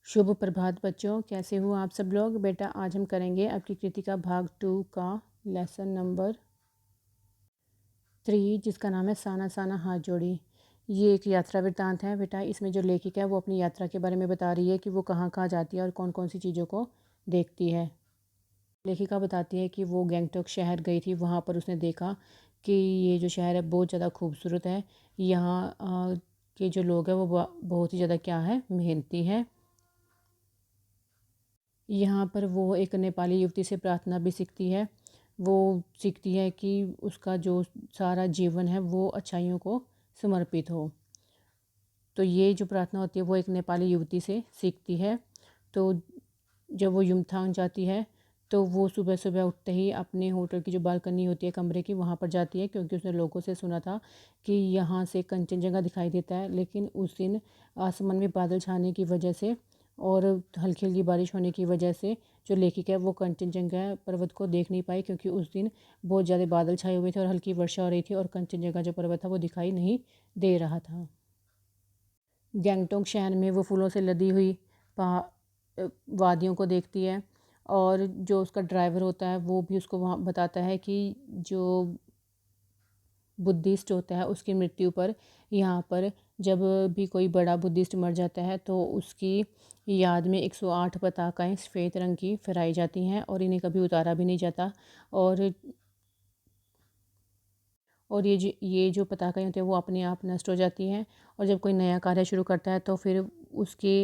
शुभ प्रभात बच्चों, कैसे हो आप सब लोग। बेटा आज हम करेंगे आपकी कृतिका भाग 2 का लेसन नंबर 3, जिसका नाम है साना साना हाथ जोड़ी। ये एक यात्रा वृत्तांत है बेटा। इसमें जो लेखिका है वो अपनी यात्रा के बारे में बता रही है कि वो कहाँ कहाँ जाती है और कौन कौन सी चीज़ों को देखती है। लेखिका बताती है कि वो गैंगटॉक शहर गई थी। वहाँ पर उसने देखा कि ये जो शहर है बहुत ज़्यादा खूबसूरत है। यहाँ के जो लोग हैं वो बहुत ही ज़्यादा क्या है, मेहनती है। यहाँ पर वो एक नेपाली युवती से प्रार्थना भी सीखती है। वो सीखती है कि उसका जो सारा जीवन है वो अच्छाइयों को समर्पित हो। तो ये जो प्रार्थना होती है वो एक नेपाली युवती से सीखती है। तो जब वो युमथांग जाती है तो वो सुबह सुबह उठते ही अपने होटल की जो बालकनी होती है कमरे की, वहाँ पर जाती है, क्योंकि उसने लोगों से सुना था कि यहाँ से कंचनजंगा दिखाई देता है। लेकिन उस दिन आसमान में बादल छाने की वजह से और हल्की हल्की बारिश होने की वजह से जो लेखिका है वो कंचनजंगा पर्वत को देख नहीं पाई, क्योंकि उस दिन बहुत ज़्यादा बादल छाए हुए थे और हल्की वर्षा हो रही थी और कंचनजंगा जो पर्वत था वो दिखाई नहीं दे रहा था। गैंगटॉक शहर में वो फूलों से लदी हुई वादियों को देखती है। और जो उसका ड्राइवर होता है वो भी उसको वहाँ बताता है कि जो बुद्धिस्ट होता है उसकी मृत्यु पर यहाँ पर जब भी कोई बड़ा बुद्धिस्ट मर जाता है तो उसकी याद में 108 पताकाएँ सफ़ेद रंग की फहराई जाती हैं और इन्हें कभी उतारा भी नहीं जाता। और ये जो पताकाएँ होती हैं वो अपने आप नष्ट हो जाती हैं। और जब कोई नया कार्य शुरू करता है तो फिर उसके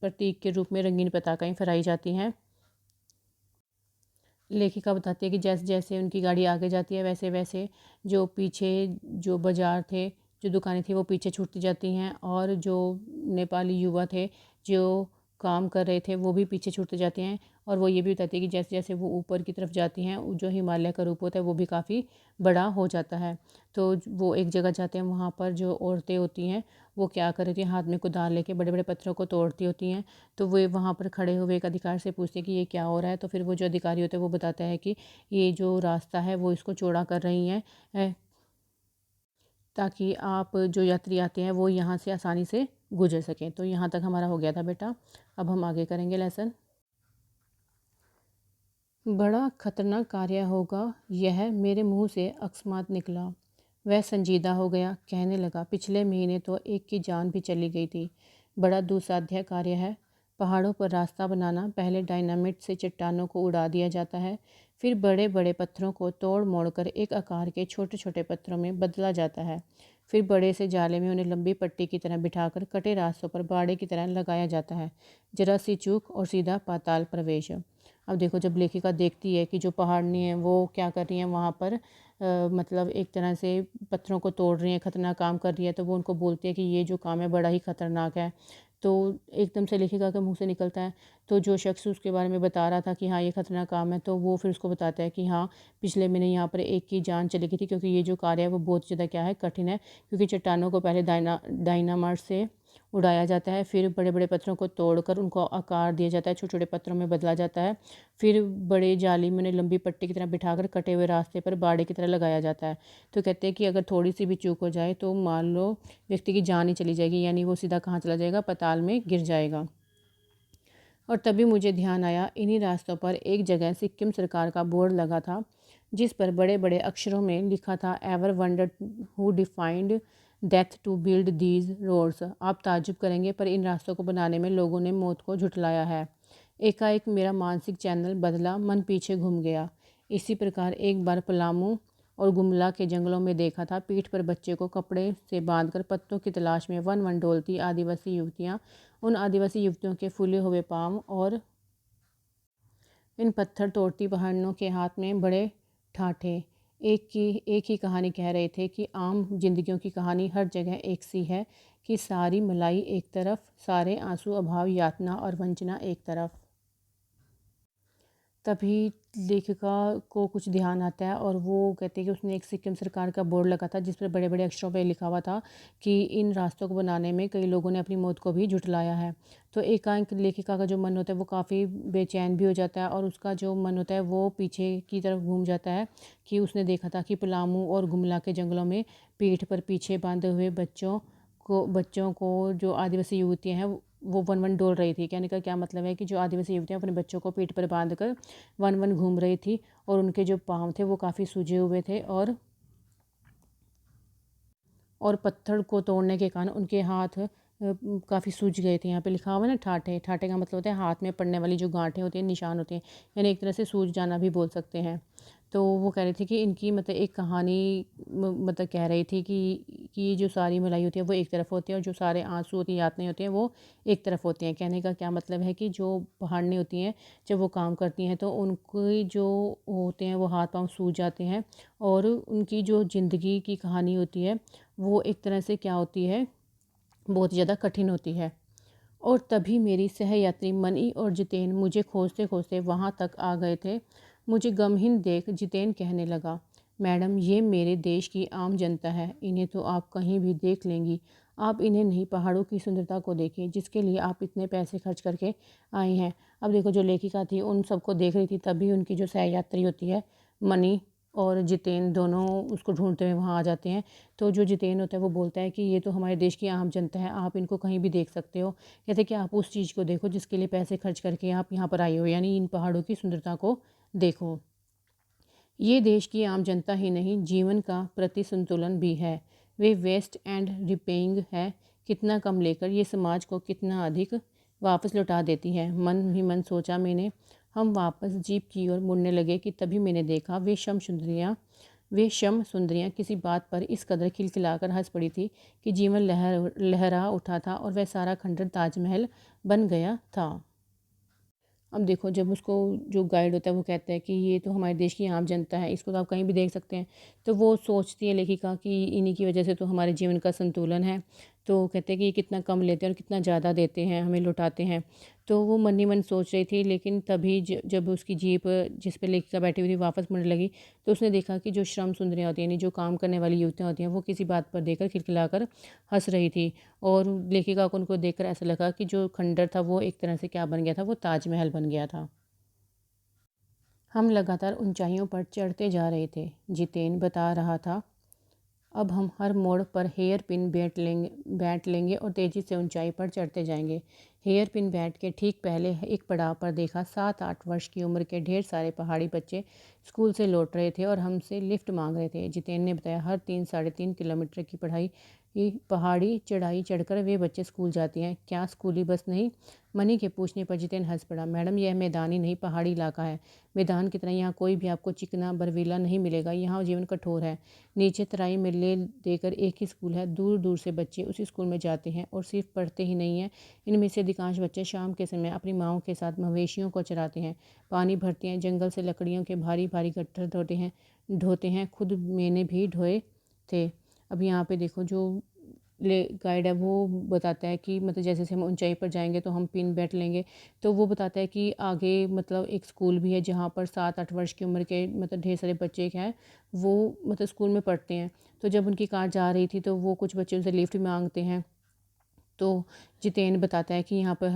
प्रतीक के रूप में रंगीन पताकाएँ फहराई जाती हैं। लेखिका बताती है कि जैसे जैसे उनकी गाड़ी आगे जाती है वैसे वैसे जो पीछे जो बाज़ार थे, जो दुकानें थी वो पीछे छूटती जाती हैं। और जो नेपाली युवा थे जो काम कर रहे थे वो भी पीछे छूटते जाते हैं। और वो ये भी बताती है कि जैसे जैसे वो ऊपर की तरफ जाती हैं जो हिमालय का रूप होता है वो भी काफ़ी बड़ा हो जाता है। तो वो एक जगह जाते हैं, वहाँ पर जो औरतें होती हैं वो क्या कर रही थी, हाथ में कुदाल लेके बड़े बड़े पत्थरों को तोड़ती होती हैं। तो वे वहाँ पर खड़े हुए एक अधिकारी से पूछते हैं कि ये क्या हो रहा है। तो फिर वो जो अधिकारी होते हैं वो बताता है कि ये जो रास्ता है वो इसको चौड़ा कर रही हैं, ताकि आप जो यात्री आते हैं वो यहाँ से आसानी से गुजर सकें। तो यहाँ तक हमारा हो गया था बेटा। अब हम आगे करेंगे लेसन। बड़ा खतरनाक कार्य होगा यह, मेरे मुंह से अकस्मात निकला। वह संजीदा हो गया, कहने लगा, पिछले महीने तो एक की जान भी चली गई थी। बड़ा दुस्साध्य कार्य है। पहाड़ों पर रास्ता बनाना, पहले डायनामिट से चट्टानों को उड़ा दिया जाता है, फिर बड़े बड़े पत्थरों को तोड़ मोड़ कर एक आकार के छोटे छोटे पत्थरों में बदला जाता है। फिर बड़े से जाले में उन्हें लंबी पट्टी की तरह बिठाकर कटे रास्तों पर बाड़े की तरह लगाया जाता है। जरा सी चूक और सीधा पाताल प्रवेश। अब देखो, जब लेखिका देखती है कि जो पहाड़नी है वो क्या कर रही हैं वहाँ पर, मतलब एक तरह से पत्थरों को तोड़ रही हैं, खतरनाक काम कर रही है, तो वो उनको बोलती है कि ये जो काम है बड़ा ही खतरनाक है। तो एकदम से लेखिका के मुंह से निकलता है। तो जो शख्स उसके बारे में बता रहा था कि हाँ ये खतरनाक काम है, तो वो फिर उसको बताता है कि हाँ, पिछले महीने यहाँ पर एक की जान चली गई थी, क्योंकि ये जो कार्य है वो बहुत ज़्यादा क्या है, कठिन है। क्योंकि चट्टानों को पहले डायनामाइट से उड़ाया जाता है, फिर बड़े बड़े पत्थरों को तोड़कर उनको आकार दिया जाता है, छोटे छोटे पत्थरों में बदला जाता है। फिर बड़े जाली में उन्हें लंबी पट्टी की तरह बिठाकर कटे हुए रास्ते पर बाड़े की तरह लगाया जाता है। तो कहते हैं कि अगर थोड़ी सी भी चूक हो जाए तो मान लो व्यक्ति की जान ही चली जाएगी, यानी वो सीधा कहाँ चला जाएगा, पाताल में गिर जाएगा। और तभी मुझे ध्यान आया, इन्हीं रास्तों पर एक जगह सिक्किम सरकार का बोर्ड लगा था, जिस पर बड़े बड़े अक्षरों में लिखा था, ever wonder who defied death to build these roads. आप ताज्जुब करेंगे, पर इन रास्तों को बनाने में लोगों ने मौत को झुठलाया है। एकाएक मेरा मानसिक चैनल बदला, मन पीछे घूम गया। इसी प्रकार एक बार पलामू और गुमला के जंगलों में देखा था, पीठ पर बच्चे को कपड़े से बांधकर पत्तों की तलाश में वन वन डोलती आदिवासी युवतियाँ। उन आदिवासी युवतियों के फूले हुए पाँव और इन पत्थर तोड़ती बहनों के हाथ में बड़े ठाठे एक ही कहानी कह रहे थे कि आम जिंदगियों की कहानी हर जगह एक सी है, कि सारी मलाई एक तरफ, सारे आंसू, अभाव, यातना और वंचना एक तरफ। तभी लेखिका को कुछ ध्यान आता है और वो कहते हैं कि उसने एक सिक्किम सरकार का बोर्ड लगा था जिस पर बड़े बड़े अक्षरों पर लिखा हुआ था कि इन रास्तों को बनाने में कई लोगों ने अपनी मौत को भी झुठलाया है। तो एकाएक लेखिका का जो मन होता है वो काफ़ी बेचैन भी हो जाता है और उसका जो मन होता है वो पीछे की तरफ घूम जाता है, कि उसने देखा था कि पलामू और गुमला के जंगलों में पीठ पर पीछे बांधे हुए बच्चों को जो आदिवासी युवतियाँ हैं वो वन वन डोल रही थी। कहने का क्या मतलब है कि जो आदिवासी युवतियाँ अपने बच्चों को पीठ पर बांध कर वन वन घूम रही थी और उनके जो पाँव थे वो काफ़ी सूजे हुए थे और पत्थर को तोड़ने के कारण उनके हाथ काफ़ी सूज गए थे। यहाँ पे लिखा हुआ है ना ठाठे, ठाठे का मतलब होता है हाथ में पड़ने वाली जो गांठें होती हैं, निशान होते हैं, यानी एक तरह से सूज जाना भी बोल सकते हैं। तो वो कह रही थी कि इनकी मतलब एक कहानी मतलब कह रही थी कि जो सारी मलाई होती है वो एक तरफ होती है और जो सारे आंसू होती हैं, यातनाएं होती हैं, वो एक तरफ होती हैं। कहने का क्या मतलब है कि जो पहाड़नी होती हैं जब वो काम करती हैं तो उनकी जो होते हैं वो हाथ पाँव सूज जाते हैं और उनकी जो ज़िंदगी की कहानी होती है वो एक तरह से क्या होती है, बहुत ज़्यादा कठिन होती है। और तभी मेरी सहयात्री मनी और जितेन मुझे खोजते खोजते वहाँ तक आ गए थे। मुझे गमहीन देख जितेन कहने लगा, मैडम ये मेरे देश की आम जनता है, इन्हें तो आप कहीं भी देख लेंगी। आप इन्हें नहीं, पहाड़ों की सुंदरता को देखिए जिसके लिए आप इतने पैसे खर्च करके आई हैं। अब देखो जो लेखिका थी उन सबको देख रही थी, तभी उनकी जो सहयात्री होती है मनी और जितेन दोनों उसको ढूंढते हुए वहाँ आ जाते हैं। तो जो जितेन होता है वो बोलता है कि ये तो हमारे देश की आम जनता है, आप इनको कहीं भी देख सकते हो। कहते कि आप उस चीज़ को देखो जिसके लिए पैसे खर्च करके आप यहाँ पर आए हो, यानी इन पहाड़ों की सुंदरता को देखो। ये देश की आम जनता ही नहीं, जीवन का प्रति संतुलन भी है। वे वेस्ट एंड रिपेइंग है, कितना कम लेकर ये समाज को कितना अधिक वापस लौटा देती है। मन ही मन सोचा मैंने। हम वापस जीप की ओर मुड़ने लगे कि तभी मैंने देखा वे शम सुंदरियाँ किसी बात पर इस कदर खिलखिलाकर हंस पड़ी थी कि जीवन लहरा उठा था और वह सारा खंडर ताजमहल बन गया था। अब देखो जब उसको जो गाइड होता है वो कहता है कि ये तो हमारे देश की आम जनता है, इसको तो आप कहीं भी देख सकते हैं। तो वो सोचती है लेखिका कि इन्हीं की वजह से तो हमारे जीवन का संतुलन है। तो कहते हैं कि ये कितना कम लेते हैं और कितना ज़्यादा देते हैं, हमें लुटाते हैं। तो वो मन ही मन सोच रही थी, लेकिन तभी जब उसकी जीप जिस पर लेखिका बैठी हुई थी वापस मुड़ने लगी तो उसने देखा कि जो श्रम सुंदरियाँ होती हैं, यानी जो काम करने वाली युवतियाँ होती हैं, वो किसी बात पर देखकर खिलखिलाकर हंस रही थी। और लेखिका को उनको देखकर ऐसा लगा कि जो खंडर था वो एक तरह से क्या बन गया था, वो ताजमहल बन गया था। हम लगातार ऊंचाइयों पर चढ़ते जा रहे थे। जितेन बता रहा था, अब हम हर मोड़ पर हेयर पिन बैठ लेंगे और तेज़ी से ऊंचाई पर चढ़ते जाएंगे। हेयर पिन बैठ के ठीक पहले एक पड़ाव पर देखा 7-8 वर्ष की उम्र के ढेर सारे पहाड़ी बच्चे स्कूल से लौट रहे थे और हमसे लिफ्ट मांग रहे थे। जितेन ने बताया, हर 3-3.5 किलोमीटर की पहाड़ी चढ़ाई चढ़कर वे बच्चे स्कूल जाते हैं। क्या स्कूली बस नहीं? मनी के पूछने पर जितेन हंस पड़ा। मैडम यह मैदानी नहीं, पहाड़ी इलाका है। मैदान की तरह यहाँ कोई भी आपको चिकना बर्फीला नहीं मिलेगा। यहाँ जीवन कठोर है। नीचे तराई में ले देकर एक ही स्कूल है, दूर दूर से बच्चे उसी स्कूल में जाते हैं और सिर्फ पढ़ते ही नहीं हैं। इनमें से अधिकांश बच्चे शाम के समय अपनी माँओं के साथ मवेशियों को चराते हैं, पानी भरते हैं, जंगल से लकड़ियों के भारी भारी गट्ठर ढोते हैं। खुद मैंने भी ढोए थे। अब यहाँ पे देखो जो ले गाइड है वो बताता है कि मतलब जैसे जैसे हम ऊंचाई पर जाएंगे तो हम पिन बैठ लेंगे। तो वो बताता है कि आगे मतलब एक स्कूल भी है जहाँ पर 7-8 वर्ष की उम्र के मतलब ढेर सारे बच्चे हैं, वो मतलब स्कूल में पढ़ते हैं। तो जब उनकी कार जा रही थी तो वो कुछ बच्चे उनसे लिफ्ट मांगते हैं। तो जितेन बताता है कि यहाँ पर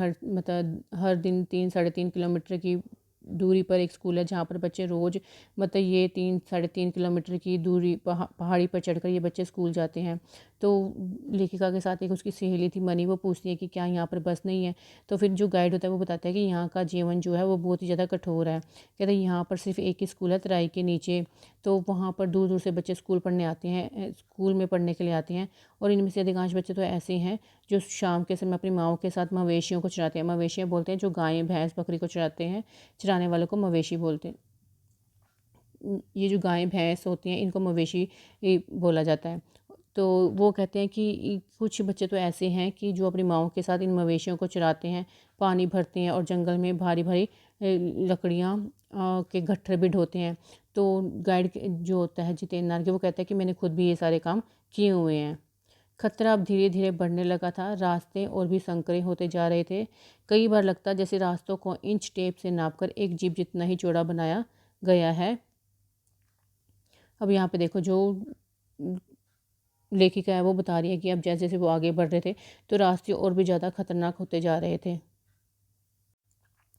हर दिन 3-3.5 किलोमीटर की दूरी पर एक स्कूल है जहाँ पर बच्चे रोज़ मतलब ये 3-3.5 किलोमीटर की दूरी पहाड़ी पर चढ़कर ये बच्चे स्कूल जाते हैं। तो लेखिका के साथ एक उसकी सहेली थी मनी, वो पूछती है कि क्या यहाँ पर बस नहीं है? तो फिर जो गाइड होता है वो बताता है कि यहाँ का जीवन जो है वो बहुत ही ज़्यादा कठोर है। कहते हैं यहाँ पर सिर्फ एक ही स्कूल है तराई के नीचे। तो वहाँ पर दूर दूर से बच्चे स्कूल पढ़ने आते हैं, स्कूल में पढ़ने के लिए आते हैं। और इनमें से अधिकांश बच्चे तो ऐसे हैं जो शाम के समय अपनी माँओं के साथ मवेशियों को चराते हैं। मवेशियाँ बोलते हैं जो गाय भैंस बकरी को चराते हैं, चराने वालों को मवेशी बोलते हैं। ये जो गाय भैंस होती हैं इनको मवेशी बोला जाता है। तो वो कहते हैं कि कुछ बच्चे तो ऐसे हैं कि जो अपनी माँओं के साथ इन मवेशियों को चराते हैं, पानी भरते हैं और जंगल में भारी भारी लकड़ियाँ के गट्ठर भी ढोते हैं। तो गाइड जो होता है जितेंद्र नारगे, वो कहता है कि मैंने खुद भी ये सारे काम किए हुए हैं। खतरा अब धीरे धीरे बढ़ने लगा था। रास्ते और भी संकरे होते जा रहे थे। कई बार लगता जैसे रास्तों को इंच टेप से नापकर एक जीप जितना ही चौड़ा बनाया गया है। अब यहाँ पे देखो जो लेखिका है वो बता रही है कि अब जैसे जैसे वो आगे बढ़ रहे थे तो रास्ते और भी ज़्यादा खतरनाक होते जा रहे थे।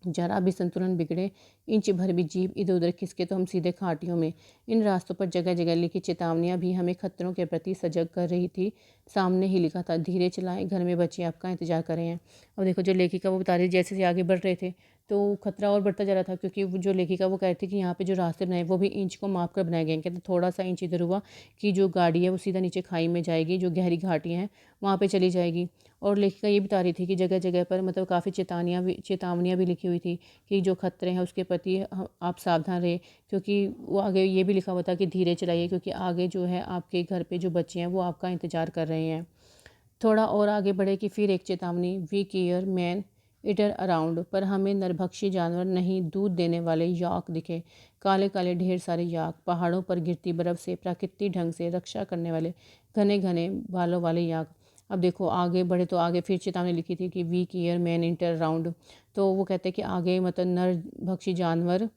जरा भी संतुलन बिगड़े इंच भर भी जीभ इधर उधर खिसके तो हम सीधे घाटियों में। इन रास्तों पर जगह जगह लिखी चेतावनियां भी हमें खतरों के प्रति सजग कर रही थी। सामने ही लिखा था, धीरे चलाएं, घर में बच्चे आपका इंतजार कर रहे हैं। अब देखो, जो लेखिका वो बता रही, जैसे जैसे आगे बढ़ रहे थे तो खतरा और बढ़ता जा रहा था, क्योंकि जो लेखिका वो कह रही थी कि यहाँ पे जो रास्ते बनाए वो भी इंच को माप कर बनाए गए हैं। कहते थोड़ा सा इंच इधर हुआ कि जो गाड़ी है वो सीधा नीचे खाई में जाएगी, जो गहरी घाटियाँ हैं वहाँ पे चली जाएगी। और लेखिका ये बता रही थी कि जगह जगह पर मतलब काफ़ी चेतावनियाँ भी लिखी हुई थी कि जो खतरे हैं उसके प्रति आप सावधान रहे, क्योंकि वो आगे ये भी लिखा हुआ था कि धीरे चलाइए, क्योंकि आगे जो है आपके घर पे जो बच्चे हैं वो आपका इंतज़ार कर रहे हैं। थोड़ा और आगे बढ़े कि फिर एक चेतावनी, beware man eater around, पर हमें नरभक्षी जानवर नहीं, दूध देने वाले याक दिखे। काले काले ढेर सारे याक, पहाड़ों पर गिरती बर्फ से प्राकृतिक ढंग से रक्षा करने वाले घने घने बालों वाले याक। अब देखो आगे बढ़े तो आगे फिर चेतावनी लिखी थी कि beware man eater around. तो वो कहते हैं कि आगे मतलब नरभक्षी जानवर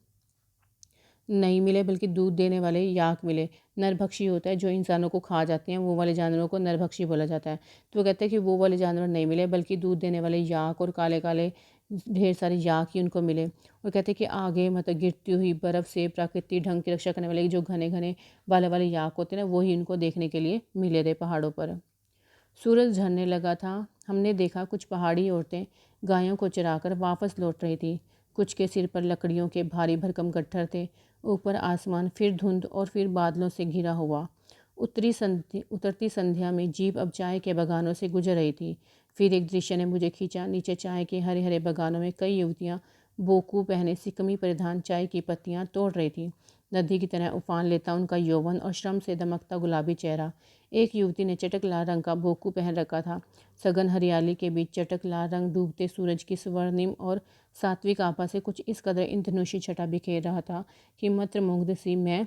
नहीं मिले, बल्कि दूध देने वाले याक मिले। नरभक्षी होता है जो इंसानों को खा जाते हैं, वो वाले जानवरों को नरभक्षी बोला जाता है। तो वो कहते हैं कि वो वाले जानवर नहीं मिले, बल्कि दूध देने वाले याक और काले काले ढेर सारे याक ही उनको मिले। और कहते हैं कि आगे मतलब गिरती हुई बर्फ़ से प्राकृतिक ढंग की रक्षा करने वाले जो घने घने बाले वाले याक होते हैं ना, वही उनको देखने के लिए मिले थे पहाड़ों पर। सूरज झरने लगा था। हमने देखा कुछ पहाड़ी औरतें गायों को चराकर वापस लौट रही थी। कुछ के सिर पर लकड़ियों के भारी भरकम गट्ठर थे। ऊपर आसमान फिर धुंध और फिर बादलों से घिरा हुआ। उतरती संध्या में जीप अब चाय के बागानों से गुजर रही थी। फिर एक दृश्य ने मुझे खींचा। नीचे चाय के हरे हरे बागानों में कई युवतियां बोकू पहने सिकमी परिधान चाय की पत्तियां तोड़ रही थी। नदी की तरह उफान लेता उनका यौवन और श्रम से दमकता गुलाबी चेहरा। एक युवती ने चटक लाल रंग का बोकू पहन रखा था। सघन हरियाली के बीच चटक लाल रंग डूबते सूरज की स्वर्णिम और सात्विक आभा से कुछ इस कदर इंद्रधनुषी छटा बिखेर रहा था कि मंत्रमुग्ध सी मैं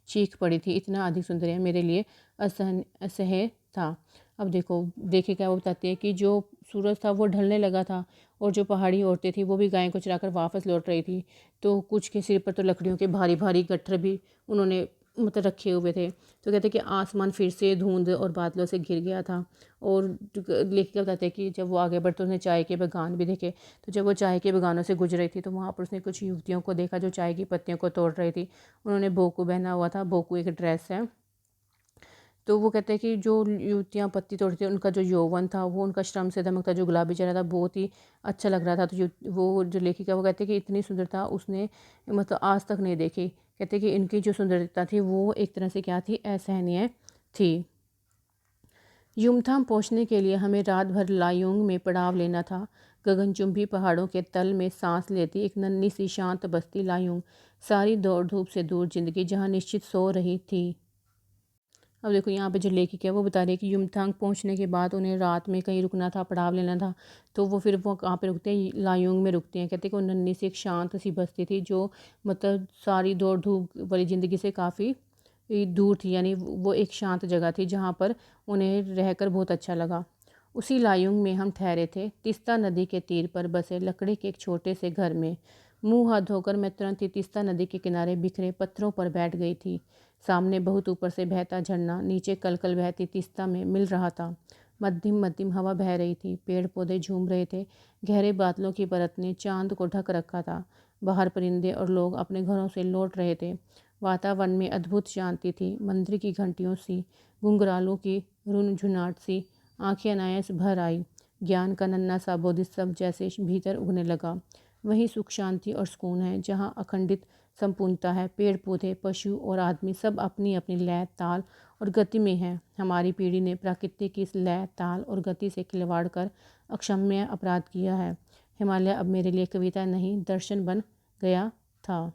चीख पड़ी थी। इतना अधिक सुंदर है मेरे लिए असह्य था। अब देखो, देखिए क्या वो बताती है कि जो सूरज था वो ढलने लगा था, और जो पहाड़ी औरतें थी वो भी गाय को चराकर वापस लौट रही थी। तो कुछ के सिर पर तो लकड़ियों के भारी भारी गट्ठर भी उन्होंने मतलब रखे हुए थे। तो कहते कि आसमान फिर से धुंध और बादलों से घिर गया था। और लेखिका बताते हैं कि जब वो आगे बढ़ते उसने चाय के बागान भी देखे। तो जब वो चाय के बागानों से गुजर रही थी तो वहाँ पर उसने कुछ युवतियों को देखा जो चाय की पत्तियों को तोड़ रही थी। उन्होंने बोकू पहना हुआ था। बोकू एक ड्रेस है। तो वो कहते हैं कि जो युवतियाँ पत्ती तोड़ती थी उनका जो यौवन था, वो उनका श्रम से दमकता जो गुलाबी चेहरा था बहुत ही अच्छा लग रहा था। तो वो जो लेखिका वो कहते हैं कि इतनी सुंदरता उसने मतलब आज तक नहीं देखी। कहते हैं कि इनकी जो सुंदरता थी वो एक तरह से क्या थी, असहनीय थी। युमथांग पहुंचने के लिए हमें रात भर लायोंग में पड़ाव लेना था। गगनचुंबी पहाड़ों के तल में सांस लेती एक नन्ही सी शांत बस्ती लायोंग। सारी दौड़ धूप से दूर जिंदगी जहां निश्चित सो रही थी। अब देखो यहाँ पे जो लेखिका है वो बता रही है कि युमथांग पहुँचने के बाद उन्हें रात में कहीं रुकना था, पड़ाव लेना था। तो वो फिर वो कहाँ पे रुकते हैं, लायोंग में रुकते हैं। कहते हैं कि वो नन्ही सी एक शांत सी बस्ती थी जो मतलब सारी दौड़ धूप वाली ज़िंदगी से काफ़ी दूर थी। यानी वो एक शांत जगह थी जहाँ पर उन्हें रहकर बहुत अच्छा लगा। उसी लायुंग में हम ठहरे थे, तिस्ता नदी के तीर पर बसे लकड़ी के एक छोटे से घर में। मुंह हाथ धोकर मैं तुरंत ही तिस्ता नदी के किनारे बिखरे पत्थरों पर बैठ गई थी। सामने बहुत ऊपर से बहता झरना नीचे कलकल बहती तिस्ता में मिल रहा था। मध्यम मध्यम हवा बह रही थी। पेड़ पौधे झूम रहे थे। गहरे बादलों की परत ने चांद को ढक रखा था। बाहर परिंदे और लोग अपने घरों से लौट रहे थे। वातावरण में अद्भुत शांति थी। मंदिर की घंटियों सी, घुंघरालों की रुनझुनाहट सी आंखें अनायास भर आई। ज्ञान का नन्हा सा बोधिसत्व जैसे भीतर उगने लगा। वहीं सुख शांति और सुकून है जहाँ अखंडित संपूर्णता है। पेड़ पौधे पशु और आदमी सब अपनी अपनी लय ताल और गति में हैं। हमारी पीढ़ी ने प्रकृति की इस लय ताल और गति से खिलवाड़ कर अक्षम्य अपराध किया है। हिमालय अब मेरे लिए कविता नहीं दर्शन बन गया था।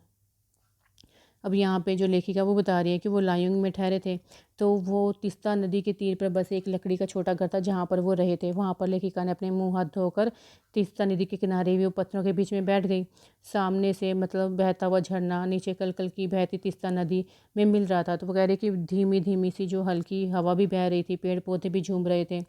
अब यहाँ पे जो लेखिका वो बता रही है कि वो लायुंग में ठहरे थे। तो वो तिस्ता नदी के तीर पर बस एक लकड़ी का छोटा घर था जहाँ पर वो रहे थे। वहाँ पर लेखिका ने अपने मुंह हाथ धोकर तिस्ता नदी के किनारे भी वो पत्थरों के बीच में बैठ गई। सामने से मतलब बहता हुआ झरना नीचे कल की बहती तिस्ता नदी में मिल रहा था। तो वो कह रही कि धीमी धीमी सी जो हल्की हवा भी बह रही थी, पेड़ पौधे भी झूम रहे थे।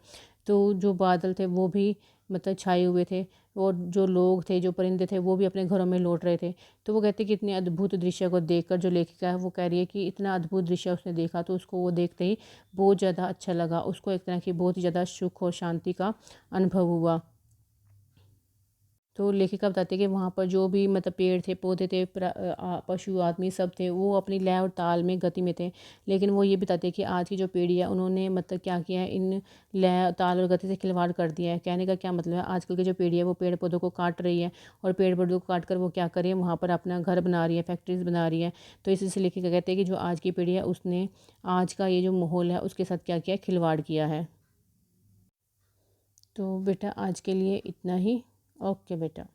तो जो बादल थे वो भी मतलब छाए हुए थे, और जो लोग थे जो परिंदे थे वो भी अपने घरों में लौट रहे थे। तो वो कहते हैं कि इतने अद्भुत दृश्य को देखकर जो लेखिका है वो कह रही है कि इतना अद्भुत दृश्य उसने देखा तो उसको वो देखते ही बहुत ज़्यादा अच्छा लगा। उसको एक तरह की बहुत ही ज़्यादा सुख और शांति का अनुभव हुआ। तो लेखिका बताती है कि वहाँ पर जो भी मतलब पेड़ थे, पौधे थे, पशु, आदमी सब थे, वो अपनी लय और ताल में, गति में थे। लेकिन वो ये बताते हैं कि आज की जो पीढ़ी है, उन्होंने मतलब क्या किया है, इन लय, ताल और गति से खिलवाड़ कर दिया है। कहने का क्या मतलब है, आजकल की जो पीढ़ी है वो पेड़-पौधों को काट रही है, और पेड़-पौधों को काट कर वो क्या कर रही है, वहाँ पर अपना घर बना रही है, फैक्ट्रीज़ बना रही है। तो इसी से लेखिका कहते हैं कि जो आज की पीढ़ी है, उसने आज का ये जो माहौल है, उसके साथ क्या किया है, खिलवाड़ किया है। तो बेटा आज के लिए इतना ही। ओके बेटा।